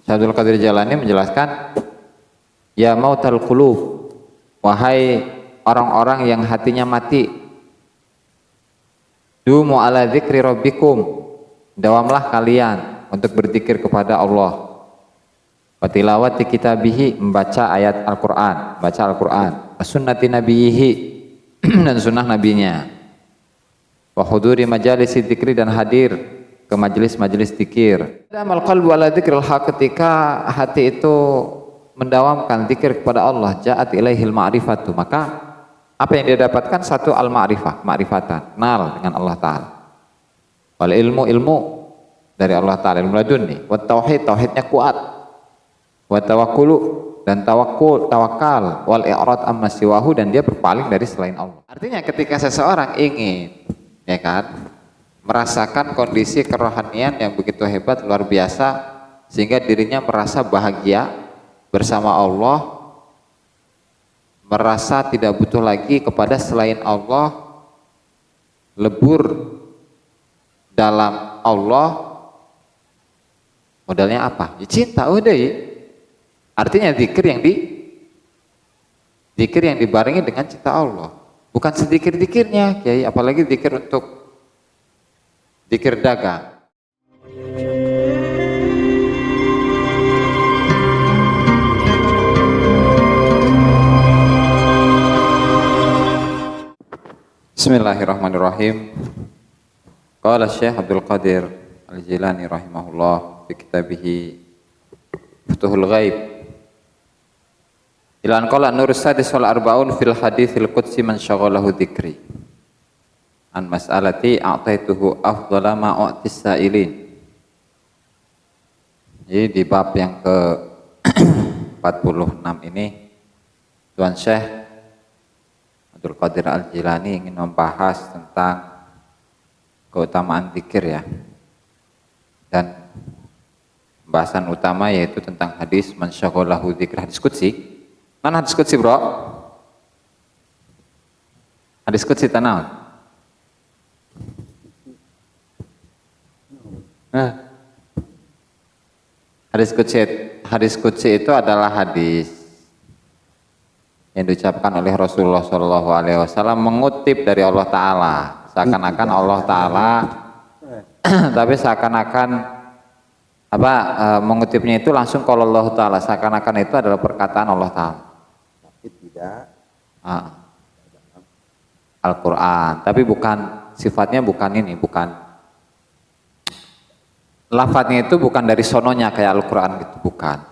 Syekh Abdul Qadir Jailani menjelaskan, ya mautal qulub, wahai orang-orang yang hatinya mati, dumu ala dzikri rabbikum, dawamlah kalian untuk berzikir kepada Allah, wa tilawati kitabihi, membaca ayat Al-Qur'an, baca Al-Qur'an, sunnati nabiyihi dan sunnah nabinya, wa huduri majalisi dzikri, dan hadir ke majelis-majelis zikir. Damal qalbu ala dzikril haq, ketika hati itu mendawamkan zikir kepada Allah, ja'at ilaihil ma'rifatu, maka apa yang dia dapatkan? Satu, al-ma'rifah, ma'rifatan, kenal dengan Allah Ta'ala. Wal ilmu, ilmu dari Allah Ta'ala, ilmu ladunni. Wat tauhid, tauhidnya kuat. Wat tawakkulu, dan tawakal. Wal i'rad amma siwahu, dan dia berpaling dari selain Allah. Artinya ketika seseorang ingin, ya kan, merasakan kondisi kerohanian yang begitu hebat, luar biasa, sehingga dirinya merasa bahagia bersama Allah, merasa tidak butuh lagi kepada selain Allah, lebur dalam Allah, modalnya apa? Ya cinta, udah ya. Artinya zikir yang dibarengi dengan cinta Allah, bukan sedikir-dikirnya, Kiai, apalagi zikir untuk zikir dagang. Bismillahirrahmanirrahim. Qala Syekh Abdul Qadir Al-Jailani rahimahullah fi kitabihi Futuhul Ghaib, ila an qala nur sadis wal arbaun fil haditsil qudsi man syaghalahu dzikri an mas'alati a'taituhu afdhala ma u'tis sa'ilin. Jadi di bab yang ke 46 ini Tuan Syekh Abdul Qadir Al-Jailani ingin membahas tentang keutamaan zikir, ya. Dan pembahasan utama yaitu tentang hadis man syaghalahu dzikr, hadis qudsi. Mana hadis qudsi, Bro? Hadis qudsi tanah. Hadis qudsi itu adalah hadis yang diucapkan oleh Rasulullah SAW mengutip dari Allah Ta'ala, seakan-akan Allah Ta'ala tapi seakan-akan mengutipnya itu langsung kalau Allah Ta'ala, seakan-akan itu adalah perkataan Allah Ta'ala, tapi tidak Al-Quran, tapi bukan sifatnya, bukan ini, bukan lafadznya itu bukan dari sononya kayak Al-Quran gitu, bukan.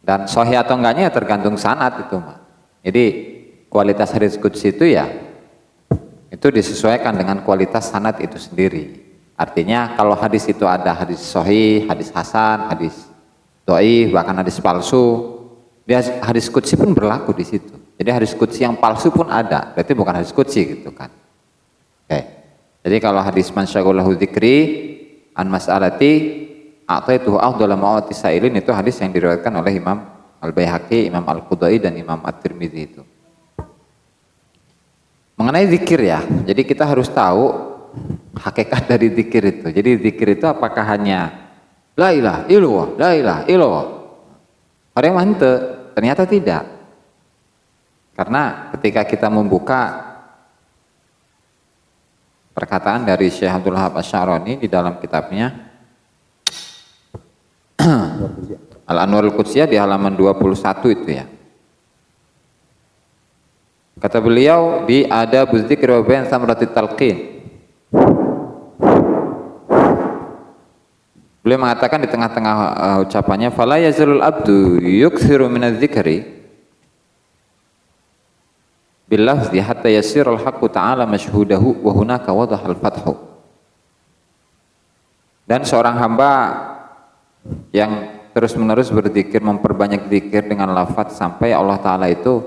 Dan sahih atau enggaknya tergantung sanad itu, Mak. Jadi kualitas hadis qudsi itu ya itu disesuaikan dengan kualitas sanad itu sendiri. Artinya kalau hadis itu ada hadis sahih, hadis hasan, hadis dhaif, bahkan hadis palsu, hadis qudsi pun berlaku di situ. Jadi hadis qudsi yang palsu pun ada, berarti bukan hadis qudsi gitu kan. Oke. Jadi kalau hadis man syaghalahu dzikri an mas'alati a'taituhu afdhala ma u'tis sa'ilin, itu hadis yang diriwayatkan oleh Imam Al-Baihaqi, Imam Al-Qudai, dan Imam At-Tirmidzi itu. Mengenai zikir, ya, jadi kita harus tahu hakikat dari zikir itu. Jadi zikir itu apakah hanya la ilaha illallah, la ilaha illallah? Orang yang mante, ternyata tidak. Karena ketika kita membuka perkataan dari Syekh Abdul Wahab Asy-Sya'rani di dalam kitabnya Al-Anwarul Qudsiyah di halaman 21 itu, ya. Kata beliau di Adabuz Dzikri wa Bayan Samratit Talqin, beliau mengatakan di tengah-tengah ucapannya, fala yazalul abdu yukthiru minadz dzikri bilafzi hatta yasirul haqqu ta'ala mashhudahu wa hunaka wadahal fathu. Dan seorang hamba yang terus-menerus berzikir, memperbanyak zikir dengan lafaz sampai Allah Ta'ala itu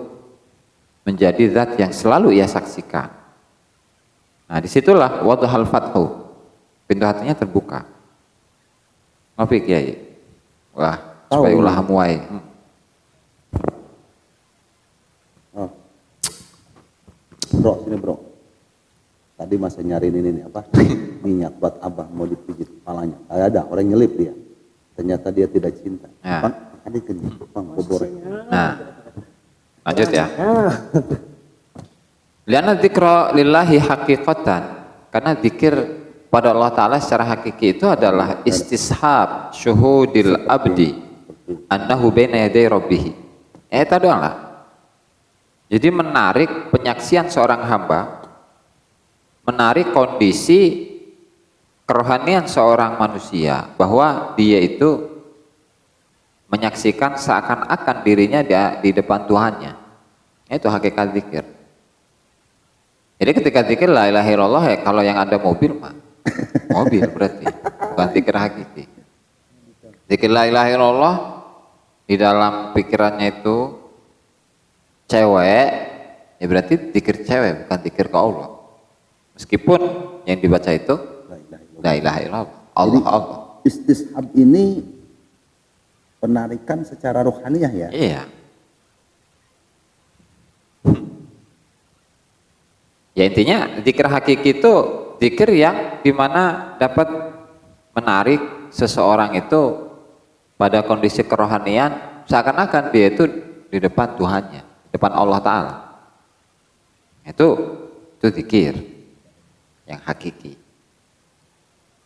menjadi zat yang selalu ia saksikan. Nah, disitulah wadahal fathu, pintu hatinya terbuka. Ngopi, Kiai? Wah, supaya ulah muai. Bro, sini bro. Tadi masa nyariin ini nih, apa? Minyak buat abah mau dipijit kepalanya. Ada orang nyelip dia. ternyata dia tidak cinta. Ya. Bang, ini kenyang, bang, bobor. Nah, lanjut ya. Lianna dzikra lillahi haqiqatan, karena zikir pada Allah Ta'ala secara hakiki itu adalah istishab syuhudil abdi annahu baina yaday rabbih. Itu doang lah. Jadi menarik penyaksian seorang hamba, menarik kondisi kerohanian seorang manusia, bahwa dia itu menyaksikan seakan-akan dirinya di depan Tuhannya. Itu hakikat zikir. Jadi ketika zikir la ilaha illallah, ya kalau yang ada mobil mah mobil berarti bukan zikir hakiki. Zikir la ilaha illallah di dalam pikirannya itu cewek, ya berarti zikir cewek, bukan zikir ke Allah. Meskipun yang dibaca itu la ilaha illallah, Allah Allah. Istishab ini penarikan secara rohaniah ya. Iya. Ya intinya zikir hakiki itu zikir yang dimana dapat menarik seseorang itu pada kondisi kerohanian seakan-akan dia itu di depan Tuhannya, di depan Allah Ta'ala. Itu zikir yang hakiki.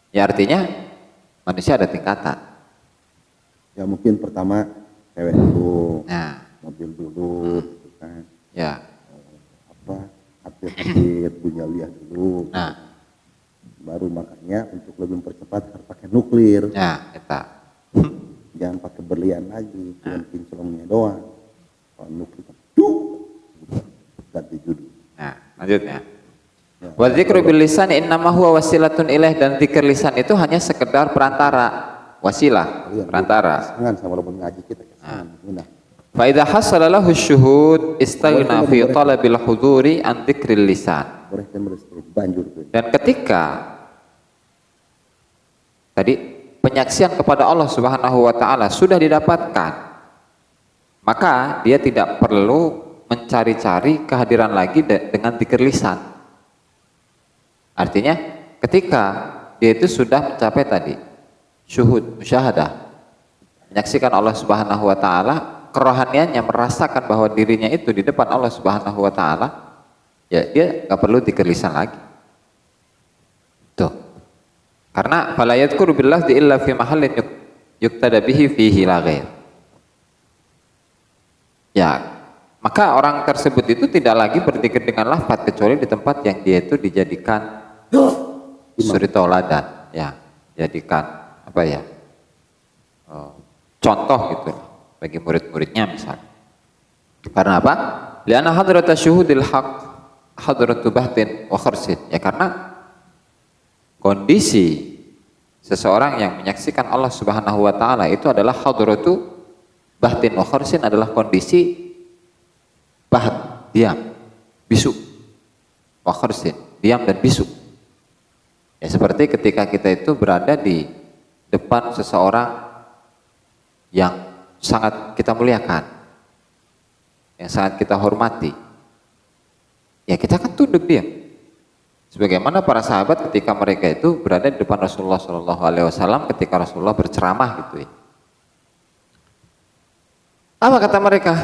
Ya artinya manusia ada tingkatan. Ya mungkin pertama cewek dulu, Nah, mobil dulu, gitu kan. ya. Apa hampir bunyawiyah dulu. Nah, Baru makanya untuk lebih mempercepat harus pakai nuklir. ya, eta. Jangan pakai berlian lagi, cuma kinclongnya doang. Kalau nuklir, tuh, ganti judul. Nah, lanjutnya. Wa dzikru bil lisan innama huwa wasilatun ilaih, dan zikir lisan itu hanya sekedar perantara, wasilah, perantara. Jangan sama walaupun ngaji kita nah. Fa idza hasala lahu syuhud istaghna fi talabil huduri an dzikril lisan. Boleh kan banjur tuh. Dan ketika tadi penyaksian kepada Allah Subhanahu wa taala sudah didapatkan, maka dia tidak perlu mencari-cari kehadiran lagi dengan zikir lisan. Artinya ketika dia itu sudah mencapai tadi syuhud, musyahadah, menyaksikan Allah Subhanahu wa taala, kerohaniannya merasakan bahwa dirinya itu di depan Allah Subhanahu wa taala, ya dia nggak perlu zikir lisan lagi. Tuh. Karena fala yadhkuru billah illa fi mahallin yuqtada bihi fihi la ghair. Ya, maka orang tersebut itu tidak lagi berzikir dengan lafaz kecuali di tempat yang dia itu dijadikan suri tauladan, ya, jadikan apa ya? Contoh gitu bagi murid-muridnya misalnya. Karena apa? Li'anna hadrata syuhudil haq hadratu bahtin wa kharsin. Ya karena kondisi seseorang yang menyaksikan Allah Subhanahu wa taala itu adalah hadratu bahtin wa kharsin, adalah kondisi bahat, diam, bisu. Wa kharsin, diam dan bisu. Ya seperti ketika kita itu berada di depan seseorang yang sangat kita muliakan, yang sangat kita hormati, ya kita akan tunduk diam. Sebagaimana para sahabat ketika mereka itu berada di depan Rasulullah SAW ketika Rasulullah berceramah gitu ya. Apa kata mereka?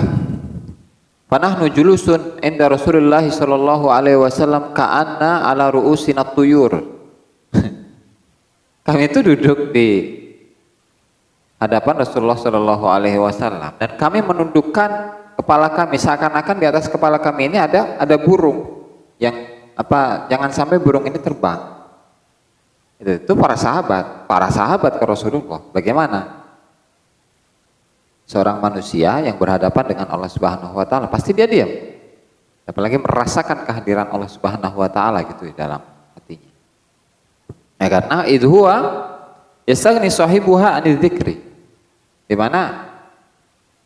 Panahnu julusun inda Rasulullah SAW ka'anna ala ru'usina tuyur. Kami itu duduk di hadapan Rasulullah SAW dan kami menundukkan kepala kami seakan-akan di atas kepala kami ini ada burung yang apa, jangan sampai burung ini terbang. Itu para sahabat ke Rasulullah. Bagaimana seorang manusia yang berhadapan dengan Allah Subhanahu wa taala, pasti dia diam. Apalagi merasakan kehadiran Allah Subhanahu wa taala gitu di dalam hatinya. Ya karena idhuwa yastaghni sahibuha anil dzikri. Di mana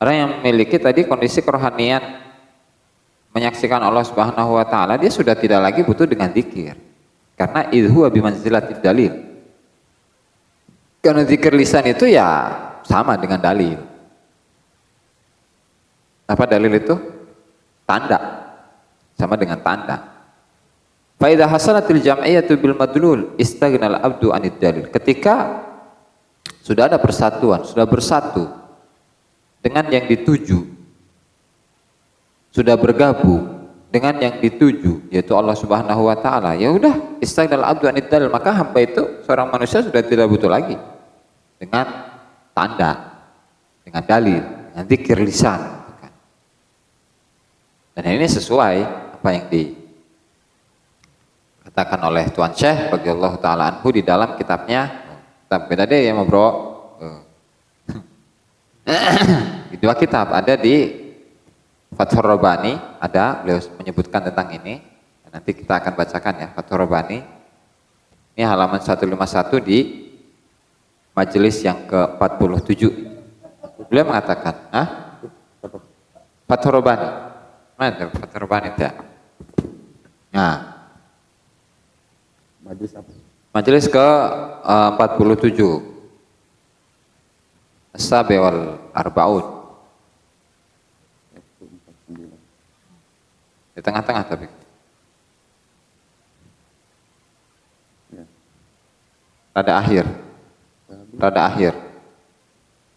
orang yang memiliki tadi kondisi kerohanian menyaksikan Allah Subhanahu wa taala, dia sudah tidak lagi butuh dengan zikir. Karena idhuwa bimanzilatid dalil. Karena zikir lisan itu ya sama dengan dalil. Apa dalil itu? Tanda. Sama dengan tanda. Fa idza hasanatil jam'iyatu bil madlul istaghnal abdu anid dalil. Ketika sudah ada persatuan, sudah bersatu dengan yang dituju, sudah bergabung dengan yang dituju, yaitu Allah Subhanahu wa taala, ya udah, istaghnal abdu anid dalil, maka hamba itu seorang manusia sudah tidak butuh lagi dengan tanda, dengan dalil, dengan zikir lisan. Dan ini sesuai apa yang dikatakan oleh Tuan Syekh radhiyallahu taala anhu di dalam kitabnya. Kitab beda deh ya, bro. Di dua kitab, ada di Fathur Rabbani, ada beliau menyebutkan tentang ini. Nanti kita akan bacakan ya, Fathur Rabbani. Ini halaman 151 di majelis yang ke-47. Beliau mengatakan, Fathur Rabbani. Mana Fathur Rabbani itu ya? Nah, Majelis apa? majelis ke-47. As-Sabi wal Arba'un. Di tengah-tengah tapi. Ya. Rada akhir. Rada akhir.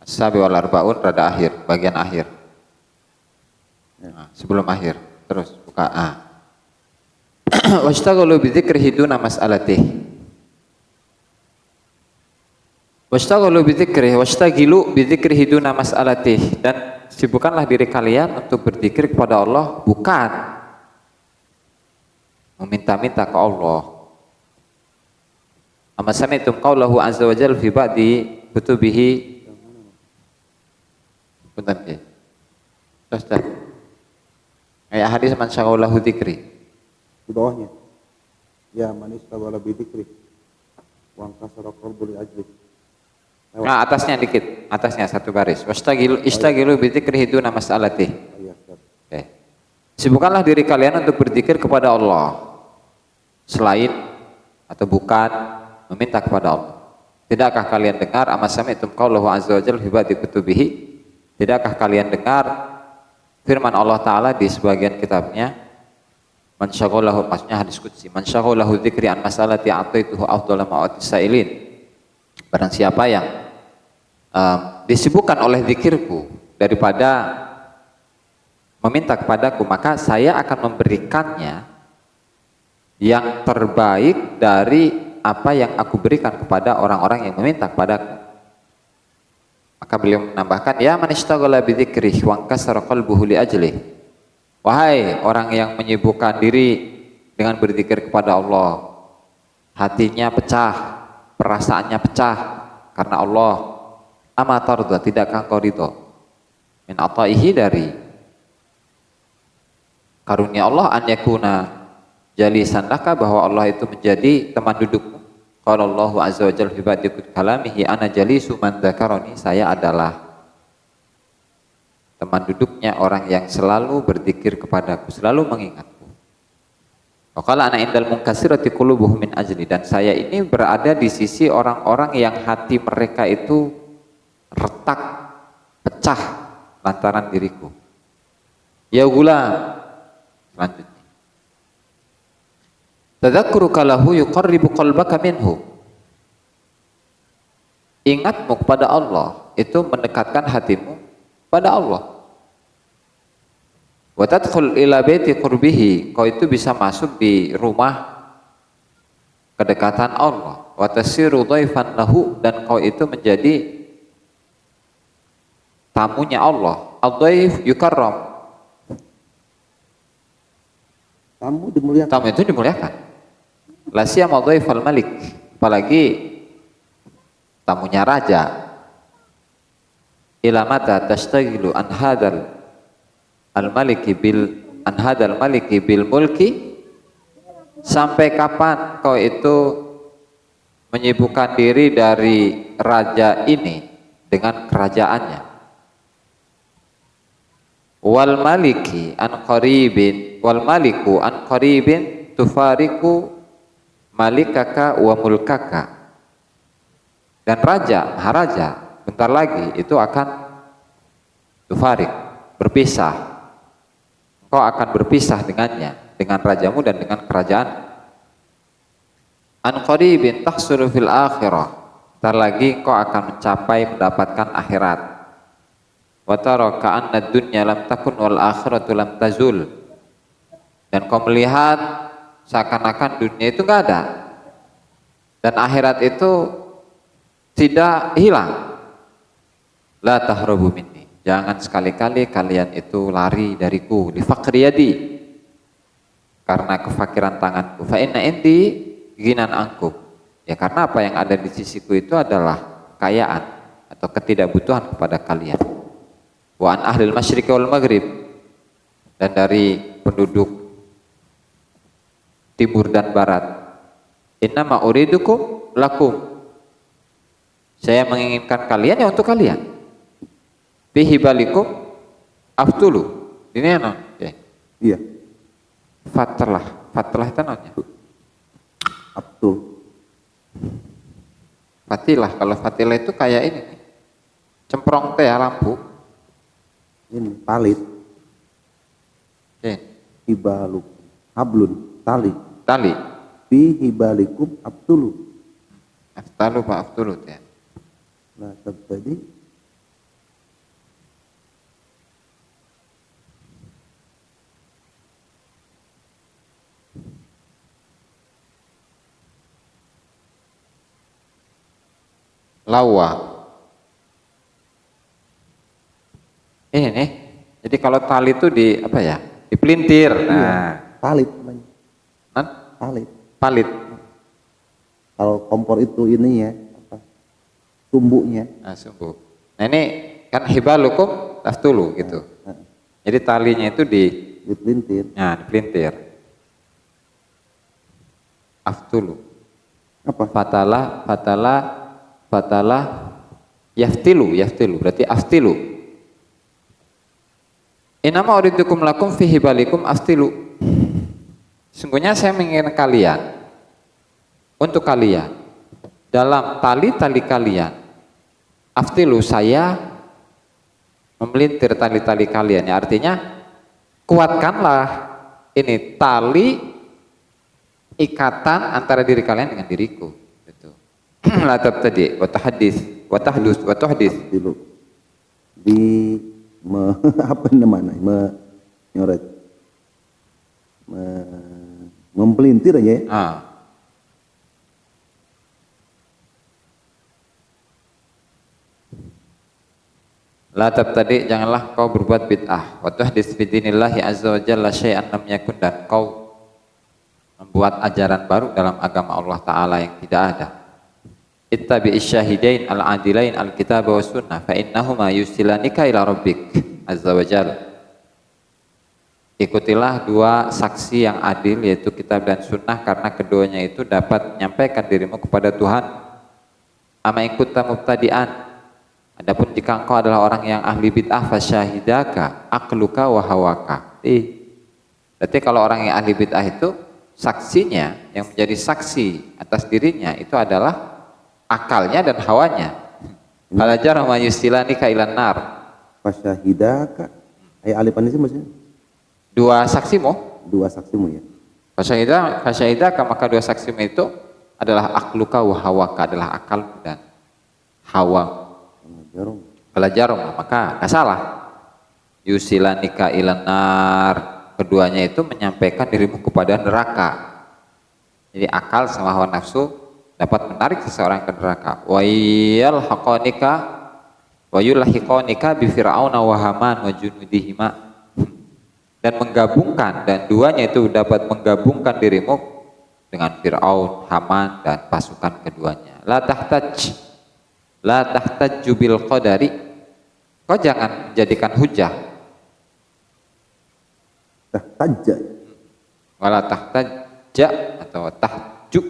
As-Sabi wal Arba'un, rada akhir, bagian akhir. Ya. Nah, sebelum akhir. Terus buka A. Washtaghalu bi dzikrihi duna mas'alatihi. Washtaghalu bi dzikrihi washtaghilu bi dzikrihi duna mas'alatihi, dan sibukkanlah diri kalian untuk berzikir kepada Allah, bukan meminta-minta ke Allah. Amma sami'tum qaulahu azza wa jalla fi ba'di kutubihi. Punten nggih. Terus ayat hadis man syaghalahu dzikri. Di bawahnya. Ya man istaghala bi dzikri wa ankasara qalbu li ajli. Nah, atasnya dikit, atasnya satu baris. Istaghilu bi dzikrihi duna mas'alatihi. Iya, Oke. Sibukkanlah diri kalian untuk berzikir kepada Allah selain atau bukan meminta kepada Allah. Tidakkah kalian dengar amma sami'tum qaulahu azza wa jalla fi ba'di kutubihi? Tidakkah kalian dengar firman Allah taala di sebagian kitabnya, man syaghalahu, maksudnya hadis qudsi, man syaghalahu dzikri an mas'alati a'taituhu afdhala ma atisailin. Barang siapa yang disibukkan oleh zikirku daripada meminta kepadaku, maka saya akan memberikannya yang terbaik dari apa yang aku berikan kepada orang-orang yang meminta kepadaku. Maka beliau menambahkan, ya man ishtaghala bi dzikrih wa ankasara qalbuhu li ajlih. Wahai orang yang menyibukkan diri dengan berzikir kepada Allah, hatinya pecah, perasaannya pecah karena Allah, ama tarda, tidakkah engkau ridho min ataihi, dari karunia Allah, an yakuna jalisan laka, bahwa Allah itu menjadi teman dudukmu. Qala Allahu azza wa jalla fi ba'di kalamihi, ana jalisu man dzakarani, saya adalah teman duduknya orang yang selalu berzikir kepadaku, selalu mengingatku. Qala ana indal munkasirati qulubuhum min ajli, dan saya ini berada di sisi orang-orang yang hati mereka itu retak, pecah lantaran diriku. Ya gulam, selanjutnya, tadzakkuruka lahu yuqarribu qalbaka minhu. Ingatmu kepada Allah itu mendekatkan hatimu pada Allah. Wa tadkhul ila baiti qurbihi, kau itu bisa masuk di rumah kedekatan Allah. Wa tasiru dhaifan lahu, dan kau itu menjadi tamunya Allah. Ad-dhaif yukarram, Tamu dimuliakan. tamu itu dimuliakan. La siyama dhaifal malik, apalagi tamunya raja. Ila mata tastaghilu an hadal al-maliki bil mulki, sampai kapan kau itu menyibukkan diri dari raja ini dengan kerajaannya. Wal maliki an qaribin, wal maliku an qaribin tufariku malikaka wa mulkaka, dan raja, maharaja bentar lagi itu akan tufarik, berpisah. Kau akan berpisah dengannya, dengan rajamu dan dengan kerajaan. An qaribin tahsulu fil akhirah Ntar lagi kau akan mendapatkan akhirat. Wa tara ka'anna dunya lam takun wal akhiratu lam tazul. Dan kau melihat seakan-akan dunia itu enggak ada dan akhirat itu tidak hilang. La tahrabu minni, jangan sekali-kali kalian itu lari dariku, li faqri yadi, karena kefakiran tanganku. Fa inna indi ginan angku, ya karena apa yang ada di sisiku itu adalah kekayaan atau ketidakbutuhan kepada kalian. Wa an ahlil masyriqi wal maghrib, dan dari penduduk timur dan barat. Innama uridukum lakum, saya menginginkan kalian ya untuk kalian. Bihi balikum aftulu, ini non ya. Iya. Fatalah itu nonnya. Abtul. Fatilah, kalau fatilah itu kayak ini nih. Cemprong teh lampu. Ini palit. Ya. Hibaluk. Hablun. Tali. Tali. Fi hibalikum abtulu. Aftalu pak aftulu ya. Nah, tadi Lawa. Ini nih. Jadi kalau tali itu di apa ya? Dipelintir. Nah, palit namanya. Hah? Palit. Palit. Kalau kompor itu ini ya, apa? Tumbuknya. Nah, sumbu. Nah, ini kan hibalukum aftulu gitu. Nah, Jadi talinya itu dipelintir. dipelintir. Aftulu. Apa? Fatala, yaftilu, berarti aftilu. Inama uridukum lakum fi hibalikum aftilu. Sungguhnya saya menginginkan kalian, untuk kalian, dalam tali-tali kalian, aftilu, saya memelintir tali-tali kalian. Ya, artinya kuatkanlah ini tali ikatan antara diri kalian dengan diriku. Gitu. La tabtadi wa tahdis wa tahdis. Dulu apa namanya? Menyoret. Mempelintir aja ya. La tabtadi, janganlah kau berbuat bid'ah. Wa tahdis fi dinillahi azza wa jalla syai'an lam yakun, dan kau membuat ajaran baru dalam agama Allah Ta'ala yang tidak ada. Ittabi'is syahidain al-adilain al-kitab wa sunnah fa innahuma yusilanika ila rabbik azza wa jalla. Ikutilah dua saksi yang adil, yaitu kitab dan sunnah, karena keduanya itu dapat menyampaikan dirimu kepada Tuhan. Ama in kunta mubtadi'an, adapun jika engkau adalah orang yang ahli bid'ah, fasyahidaka aqluka wa hawaka. Berarti kalau orang yang ahli bid'ah itu saksinya, yang menjadi saksi atas dirinya itu adalah akalnya dan hawanya. Balajar ma yustilani ka ilan nar. Fasyahidaka. Alif ini sih maksudnya? Dua saksimu. Dua saksimu ya. Fasyahidaka, maka dua saksimu itu adalah akluka wa hawaka, adalah akal dan hawa. Belajar maka nggak salah. Yusilani ka ilan nar. Keduanya itu menyampaikan dirimu kepada neraka. Jadi akal sama hawa nafsu dapat menarik seseorang ke neraka. Wa yalhaqanika wa yulhiqanika bi fir'auna wa haman wa junudihima, dan menggabungkan, dan duanya itu dapat menggabungkan dirimu dengan Fir'aun, Haman, dan pasukan keduanya. La tahtaj bil qadari, kau jangan menjadikan hujah. Tahtajja. Wala tahtajja atau tahju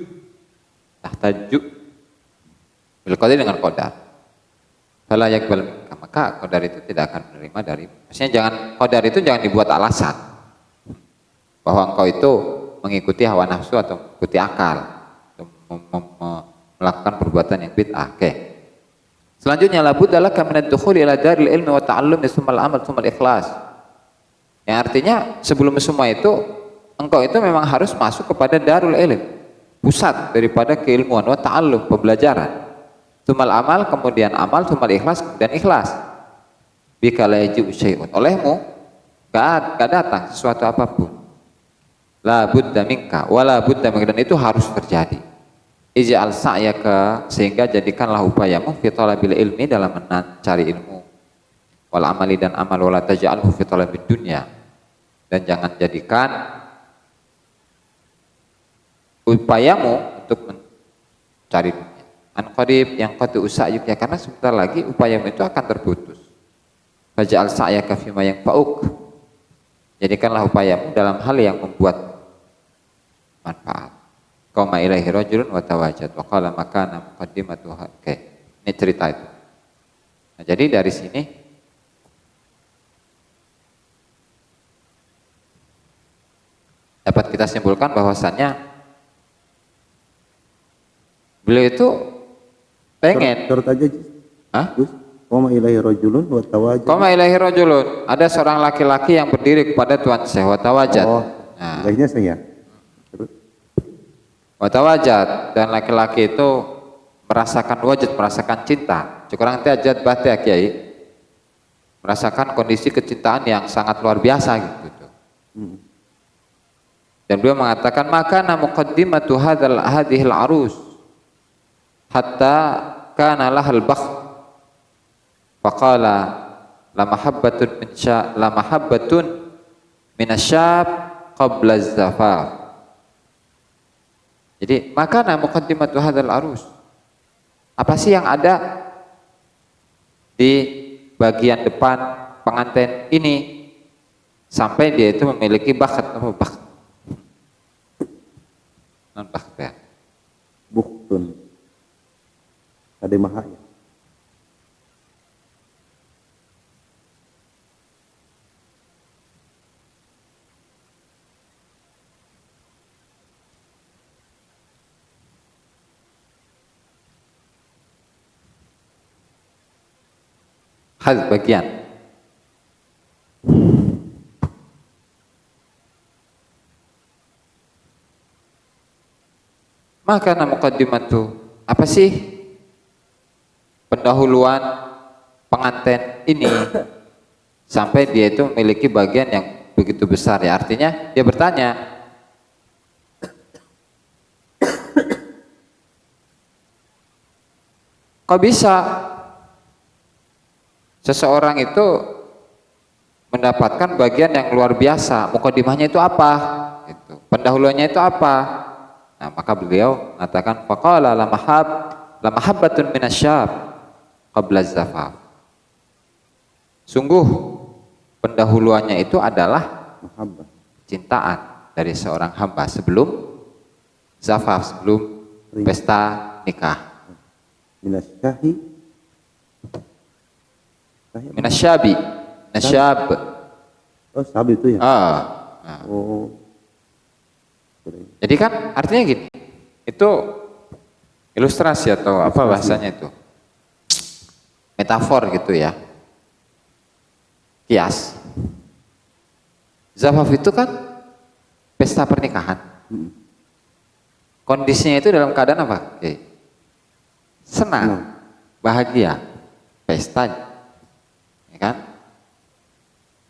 bil qadari, dengan qadar. Fala yakbal minka, maka qadar itu tidak akan menerima dari. Maksudnya qadar itu jangan dibuat alasan bahwa engkau itu mengikuti hawa nafsu atau mengikuti akal untuk melakukan perbuatan yang bid'ah. Oke. Selanjutnya, la budda laka min ad-dukhul ila daril ilmi wa ta'allum tsummal amal tsummal ikhlas. Yang artinya sebelum semua itu engkau itu memang harus masuk kepada darul ilm, pusat daripada keilmuan, wa ta'allum, pembelajaran. Tumal amal, kemudian amal, tumal ikhlas, kemudian ikhlas. Bika la yaji'u syai'un, olehmu gak datang sesuatu apapun. La budda minka wala budda minka, dan itu harus terjadi. Ij'al sa'yaka, sehingga jadikanlah upayamu fi talabil ilmi, dalam mencari ilmu, wal amali, dan amal, wala taj'alhu fi talabid dunya, dan jangan jadikan upayamu untuk mencari dunia. An qarib yang qad usa'yuk, ya, karena sebentar lagi upayamu itu akan terputus. Faj'al sa'yaka fima yanfa'uk, jadikanlah upayamu dalam hal yang membuat manfaat. Qama ilaihi rajulun wa tawajjad wa qala makana muqaddimatuha. Oke, ini cerita itu. Nah, jadi dari sini dapat kita simpulkan bahwasannya beliau itu pengen. Turut aja. Hah? Gus, qama ilaihi rajulun wa tawajjad. Qama ilaihi rajulun, ada seorang laki-laki yang berdiri kepada Tuhan Syekh, wa tawajjad. Oh, Nah, ilahnya saya. Terus wa tawajjad, dan laki-laki itu merasakan wajad, merasakan cinta. Cukurang tajad bahtia kiai, merasakan kondisi kecintaan yang sangat luar biasa gitu. Dan beliau mengatakan, maka muqaddimatu hadhil arus hatta kana lahal bakh, faqala la mahabbatun minasyab qabla zafaf. Jadi maka muqaddimatu hadzal arus, apa sih yang ada di bagian depan pengantin ini sampai dia itu memiliki bakat, apa bakat? Non bakat ya. buktun. Ada mahaya. Hal bagian. Maka muqaddimatu, apa sih pendahuluan pengantin ini sampai dia itu memiliki bagian yang begitu besar, ya, artinya dia bertanya, kok bisa seseorang itu mendapatkan bagian yang luar biasa, muqaddimahnya itu apa, gitu. Pendahuluannya itu apa? Nah, maka beliau mengatakan faqala la mahabbatun minasyab qabla zafaf. Sungguh pendahuluannya itu adalah Mahabbah. cintaan dari seorang hamba sebelum zafaf, sebelum pesta nikah. Minasyahi. Minasyabi, nasyab. Oh, sabi itu ya. Nah. Oh. Jadi kan artinya gini, itu ilustrasi atau apa bahasanya itu, metafor gitu ya, kias. Zafaf itu kan pesta pernikahan. Kondisinya itu dalam keadaan apa? Oke. Senang, bahagia, pesta, ya kan?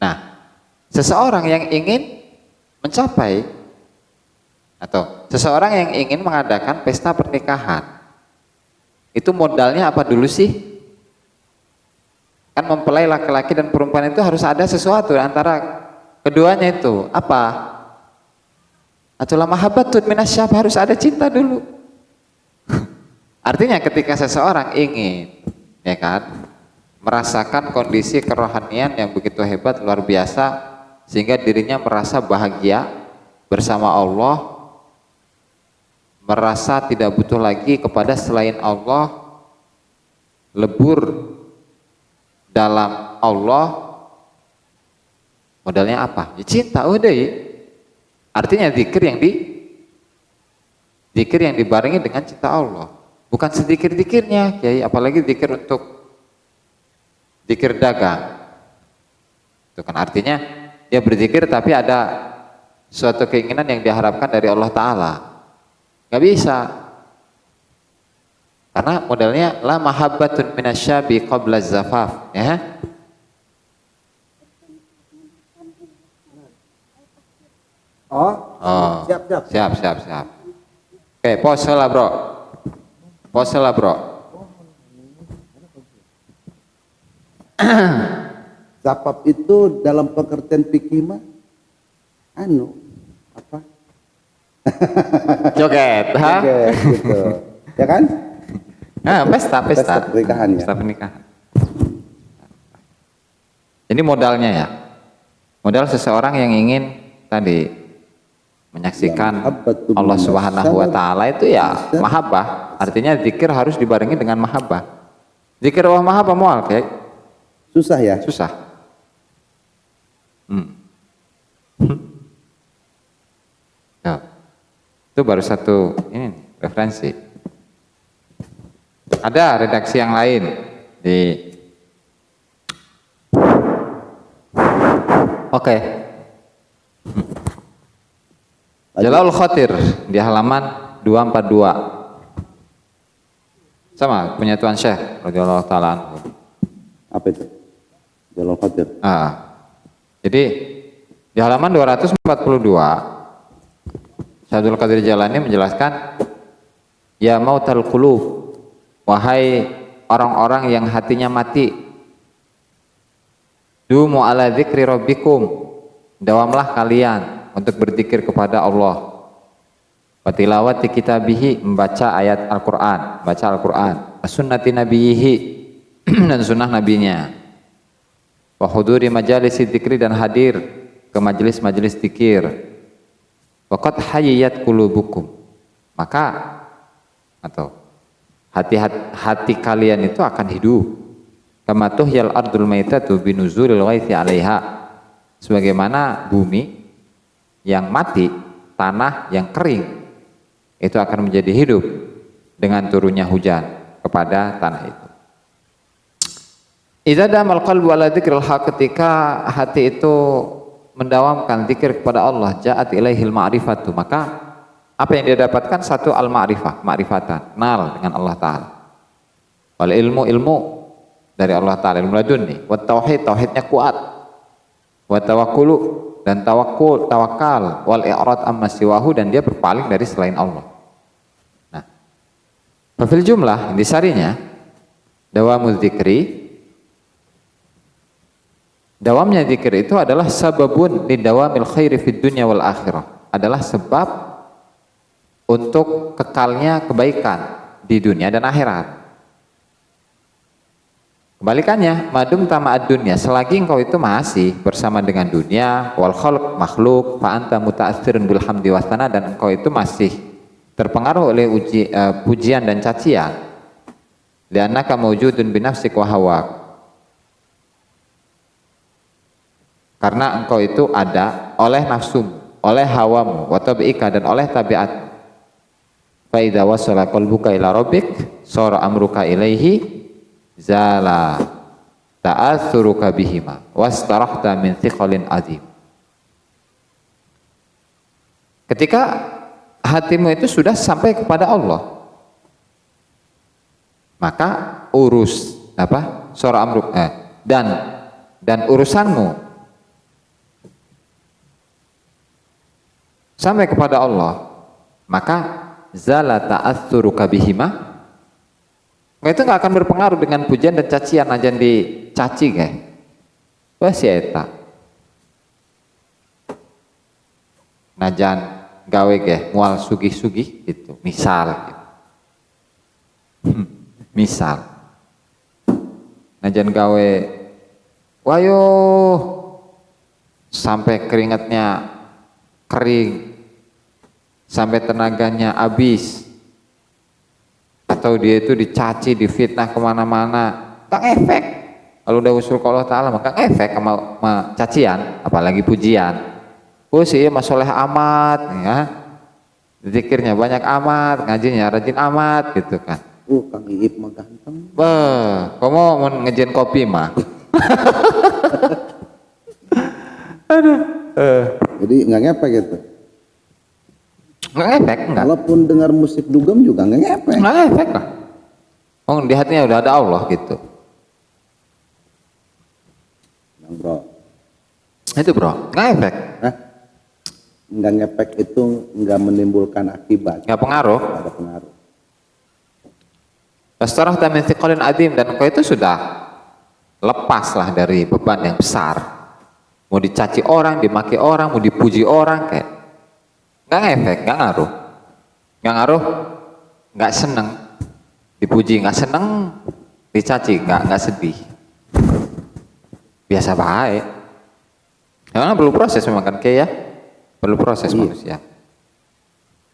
Nah, seseorang yang ingin mencapai atau seseorang yang ingin mengadakan pesta pernikahan, itu modalnya apa dulu sih? Kan mempelai laki-laki dan perempuan itu harus ada sesuatu antara keduanya itu. Apa? Atulah mahabbatun minasyab, harus ada cinta dulu. Artinya ketika seseorang ingin, ya kan, merasakan kondisi kerohanian yang begitu hebat, luar biasa, sehingga dirinya merasa bahagia bersama Allah, merasa tidak butuh lagi kepada selain Allah, lebur dalam Allah, modalnya apa? Ya cinta, udah ya. Artinya zikir yang dibarengi dengan cinta Allah, bukan sedikir-dikirnya, Kiai, apalagi zikir untuk zikir dagang. Itu kan artinya dia berzikir tapi ada suatu keinginan yang diharapkan dari Allah Ta'ala. Gak bisa. Karena modelnya la mahabbatun minasyabi qabla zafaf, ya. Oh, siap. Oke, pose lah bro. Zafaf itu dalam pengertian fikih mah apa? Joget, ha? Oke, gitu. Ya kan? Nah, pesta pernikahan ya. Pesta pernikahan. Ini modalnya ya. Modal seseorang yang ingin tadi menyaksikan Allah Subhanahu wa taala itu ya mahabbah. Artinya zikir harus dibarengi dengan mahabbah. Zikir wa mahabbah mual kayak susah ya? Susah. Ya. Itu baru satu ini referensi. Ada redaksi yang lain di Oke. Jalal Khatir di halaman 242. Sama punya Tuan Syekh radhiyallahu taala anhu. Apa itu? Jalal Khatir. Jadi di halaman 242 Syaikhul Qadir Jalani menjelaskan, ya mautal qulub, wahai orang-orang yang hatinya mati, dumu ala dzikri rabbikum, dawamlah kalian untuk berzikir kepada Allah, wa tilawati kitabihi, membaca ayat Al-Qur'an, baca Al-Qur'an, sunnati nabiyihi dan sunnah nabinya, wa huduri majalisi dzikri, dan hadir ke majelis-majelis zikir. Waqad hayyat qulubukum, maka atau hati kalian itu akan hidup. Kama tuhyal ardul maitatu binuzulil ghaithi 'alaiha, sebagaimana bumi yang mati, tanah yang kering itu akan menjadi hidup dengan turunnya hujan kepada tanah itu. Idza damal qalbu ala dzikril haq, ketika hati itu mendawamkan zikir kepada Allah, ja'at ilaihil ma'rifatu, maka apa yang dia dapatkan? Satu, al-ma'rifah, ma'rifatan, kenal dengan Allah Ta'ala. Wal ilmu dari Allah Ta'ala, ilmu ladunni. Wa tauhid, tauhidnya kuat. Wa tawakkulu, dan tawakal. Wal i'rad amma siwahu, dan dia berpaling dari selain Allah. Nah, fil jumlah, disarinya dawamul zikri, dawamnya zikir itu adalah sababun lidawamil khairi fid dunya wal akhirah, adalah sebab untuk kekalnya kebaikan di dunia dan akhirat. Kebalikannya, madum tama'ad dunya, selagi engkau itu masih bersama dengan dunia, wal khalq, makhluk, fa anta muta'atsirun bil hamdi wa tsana, dan engkau itu masih terpengaruh oleh pujian dan cacian, li'annaka mawjudun bi nafsik wa hawak, karena engkau itu ada oleh nafsumu, oleh hawamu, wa tabi'ika, dan oleh tabiatmu. Fa idza wasala qalbuka ila rabbik sara amruka ilaihi zala ta'atsuruka bihima wastarahta min thiqalin azim. Ketika hatimu itu sudah sampai kepada Allah, maka sara amruk dan urusanmu sampai kepada Allah, maka zala ta'atsuruka bihima, itu nggak akan berpengaruh dengan pujian dan cacian. Najan dicaci kayak wah si eta, najan gawe kayak mual sugih-sugih gitu, misal najan gawe wayo sampai keringatnya kering, sampai tenaganya habis, atau dia itu dicaci, difitnah kemana-mana, tak efek. Kalau udah usul ke Allah Ta'ala maka efek sama cacian, apalagi pujian. Oh sih masoleh amat, ya, zikirnya banyak amat, ngajinya rajin amat, gitu kan. Kang Iip mah ganteng. Kamu mau ngejen kopi mah? Aduh. Jadi nggak ngepek gitu. Nggak efek, enggak. Walaupun dengar musik dugem juga nggak ngepek. Nggak efek lah. Oh, di hatinya udah ada Allah gitu. Yang bro, Itu bro, nggak efek, Hah? Nggak ngefek itu nggak menimbulkan akibat, nggak pengaruh. nggak ada pengaruh. Wastarah min thiqalin adim, dan kau itu sudah lepas lah dari beban yang besar. Mau dicaci orang, dimaki orang, mau dipuji orang, kayak nggak ngefek, nggak ngaruh, nggak seneng, dipuji nggak seneng, dicaci nggak sedih, biasa baik. Karena perlu proses memang kan kayak ya, perlu proses Iya. manusia.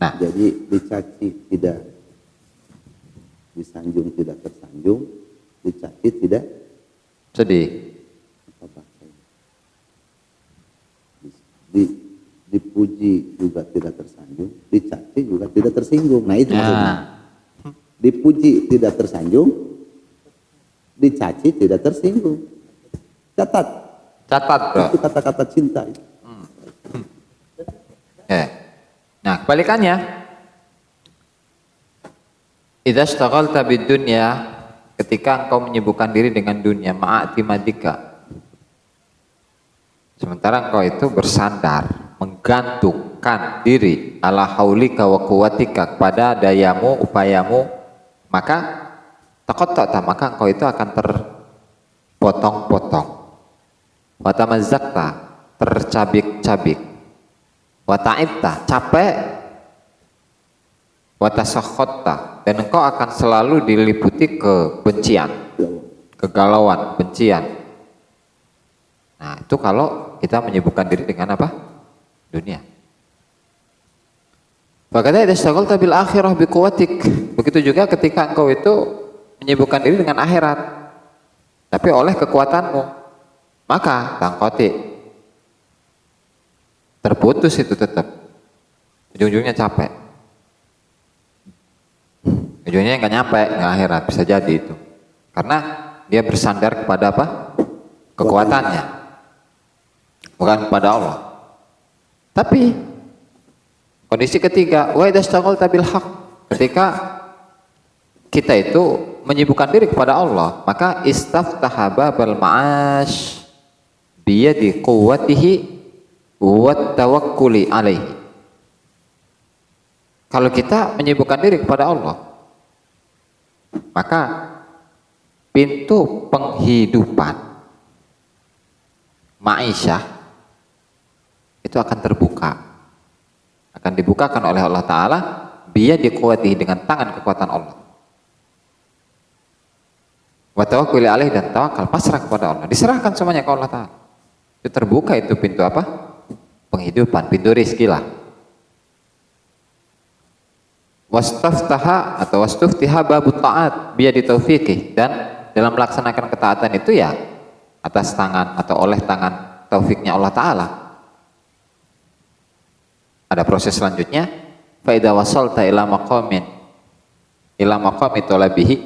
Nah, Jadi dicaci tidak disanjung, tidak tersanjung, dicaci tidak sedih. apa bahasanya? Dipuji juga tidak tersanjung, dicaci juga tidak tersinggung. Nah itu maksudnya. Nah, Dipuji tidak tersanjung, dicaci tidak tersinggung. Catat, catat bro. itu kata-kata cinta. Nah, kebalikannya, idza ishtaghalta bid-dunya, ketika engkau menyibukkan diri dengan dunia, ma'atimadika, sementara engkau itu bersandar, menggantungkan diri ala haulika wa quwwatika, kepada dayamu, upayamu, maka taqatta'ta, maka engkau itu akan terpotong-potong, wa tamazzaqta, tercabik-cabik, wa ta'ibta, capek, wa tasakhatta, dan engkau akan selalu diliputi kebencian, kegalauan, bencian. Nah, itu kalau kita menyibukkan diri dengan apa? Dunia. Bagaimana idza ishtaghalta bil akhirah bi quwwatik. Begitu juga ketika engkau itu menyibukkan diri dengan akhirat, tapi oleh kekuatanmu, maka tangkoti, terputus itu tetap. Ujung-ujungnya capek. Ujungnya nggak nyampe, nggak akhirat, bisa jadi itu. Karena dia bersandar kepada apa? Kekuatannya, bukan kepada Allah. Tapi kondisi ketiga, wa idza ishtaghalta bil haqq, ketika kita itu menyibukkan diri kepada Allah, maka istaftaha babal ma'ash biyadi quwwatihi wa tawakkuli alaihi. Kalau kita menyibukkan diri kepada Allah, maka pintu penghidupan ma'isyah itu akan terbuka, akan dibukakan oleh Allah Ta'ala biyadi quwwatihi, dengan tangan kekuatan Allah, wa tawakkuli alaih, dan tawakal, pasrah kepada Allah, diserahkan semuanya ke Allah Ta'ala. Itu terbuka itu pintu apa? Penghidupan, pintu rizki lah. Wastaftaha atau wastuftiha babut ta'at biyadi taufiqih, dan dalam melaksanakan ketaatan itu ya atas tangan atau oleh tangan taufiknya Allah Ta'ala. Ada proses selanjutnya, fa idza wasalta ila maqami talabihi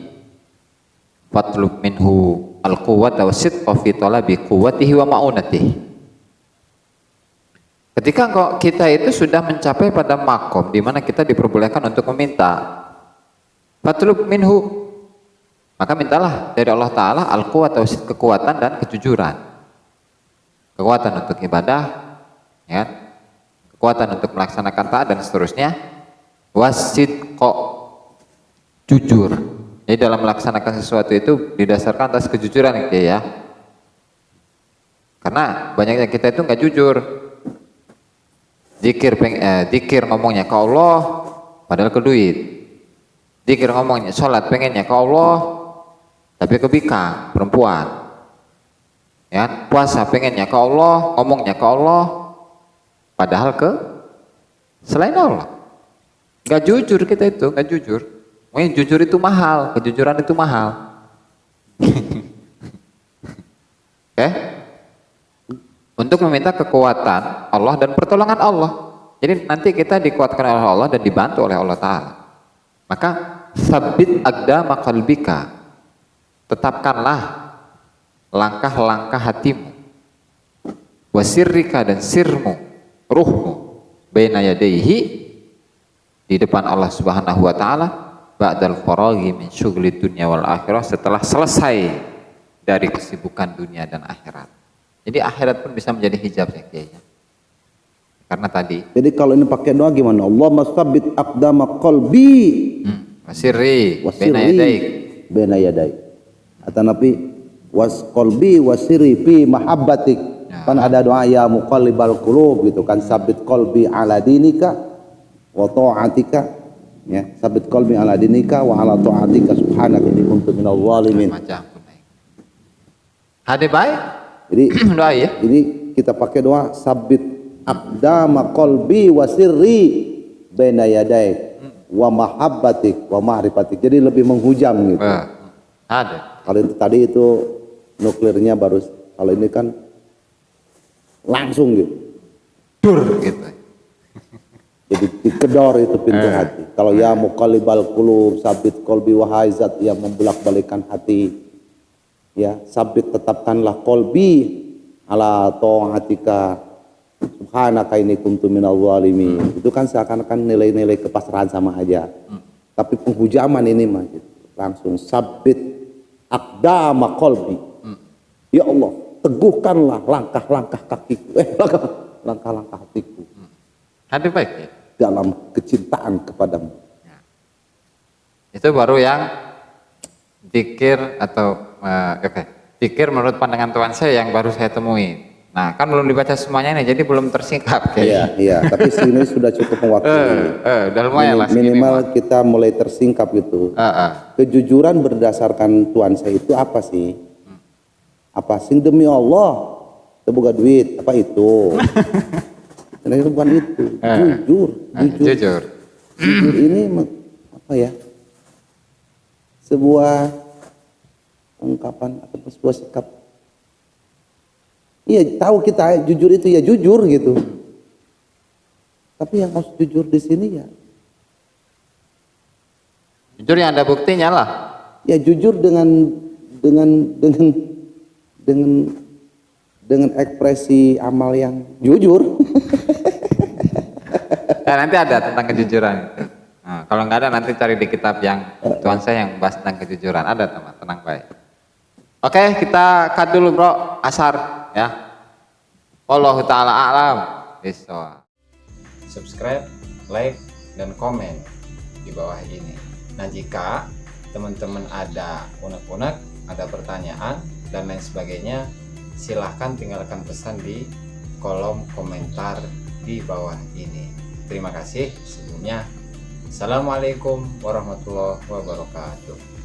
fatlub minhu al-quwwata wa sidqa fi talabi quwwatihi wa ma'unatihi. Ketika kita itu sudah mencapai pada makom di mana kita diperbolehkan untuk meminta, fatlub minhu, maka mintalah dari Allah Ta'ala al-quwwata wa sidqa, kekuatan dan kejujuran, kekuatan untuk ibadah, ya, kekuatan untuk melaksanakan taat dan seterusnya, wasidqa, jujur. Jadi dalam melaksanakan sesuatu itu didasarkan atas kejujuran ya. Karena banyaknya kita itu nggak jujur. Zikir ngomongnya ke Allah padahal ke duit. Zikir ngomongnya sholat pengennya ke Allah tapi ke bika, perempuan. Ya, puasa pengennya ke Allah, ngomongnya ke Allah padahal ke selain Allah. Nggak jujur kita itu, nggak jujur. Mungkin jujur itu mahal, kejujuran itu mahal. Oke? Untuk meminta kekuatan Allah dan pertolongan Allah. Jadi nanti kita dikuatkan oleh Allah dan dibantu oleh Allah Ta'ala. Maka sabit aqdama qalbika, tetapkanlah langkah-langkah hatimu, wasirrika, dan sirmu, ruhmu, baina yadaihi, di depan Allah Subhanahu wa Ta'ala, ba'dal faraghi min syughli dunya wal akhirah, setelah selesai dari kesibukan dunia dan akhirat. Jadi akhirat pun bisa menjadi hijab ya Kiai. Karena tadi Jadi kalau ini pakai doa gimana? Allahumma tsabbit aqdama qalbi wasirri baina wasirri yadaik. baina yadaik. Atau nabi was qalbi wasirri fi mahabbatik. Ya. Kan ada doa ya muqallibal qulub gitu kan, sabit qalbi ala dinika wa ta'atika, ya, sabit qalbi ala dinika wa ala ta'atika subhanaka inni kuntu minadh dhalimin. Macam pun naik. Hade baik. Jadi Doa ya. Jadi kita pakai doa sabit aqdama qalbi wa sirri baina yadaik wa mahabbatik wa ma'rifatik. Jadi lebih menghujam gitu. Ada. Kalau itu tadi itu nuklirnya baru, kalau ini kan langsung gitu. Dur gitu. Jadi dikedor itu pintu hati. Kalau ya muqallibal qulub sabit qalbi wahai zat yang membulak-balikan hati. Ya, sabit tetapkanlah qalbi ala ta'atika subhanaka inni kuntu minadh dhalimin. Itu kan seakan-akan nilai-nilai kepasrahan sama aja. Tapi penghujaman ini mah gitu. Langsung sabit aqdama qalbi. Ya Allah, teguhkanlah langkah-langkah kakiku, langkah-langkah hatiku Hade baik ya. dalam kecintaan kepadamu. Itu baru yang zikir atau zikir menurut pandangan Tuhan saya yang baru saya temui. Nah, kan belum dibaca semuanya nih, jadi belum tersingkap kayaknya. Iya. Tapi sini sudah cukup mewakili. Udah lumayan lah segini, Minimal Mas. kita mulai tersingkap gitu. Kejujuran berdasarkan Tuhan saya itu apa sih? Apa sih demi Allah? Itu bukan duit, apa itu? Karena itu bukan itu. Jujur. Jujur. Jujur ini apa ya? Sebuah ungkapan atau sebuah sikap. Iya, tahu kita jujur itu ya jujur gitu. Tapi yang harus jujur di sini ya. Jujur yang ada buktinya lah. Ya jujur dengan ekspresi amal yang jujur. Nah, nanti ada tentang kejujuran. Nah, kalau nggak ada nanti cari di kitab yang Tuhan saya yang bahas tentang kejujuran. Ada teman, tenang baik. Oke, kita cut dulu bro, asar ya. Wallahu ta'ala a'lam. Subscribe, like, dan komen di bawah ini. Nah, jika teman-teman ada unek-unek, ada pertanyaan, dan lain sebagainya, silahkan tinggalkan pesan di kolom komentar di bawah ini. Terima kasih sebelumnya. Assalamualaikum warahmatullahi wabarakatuh.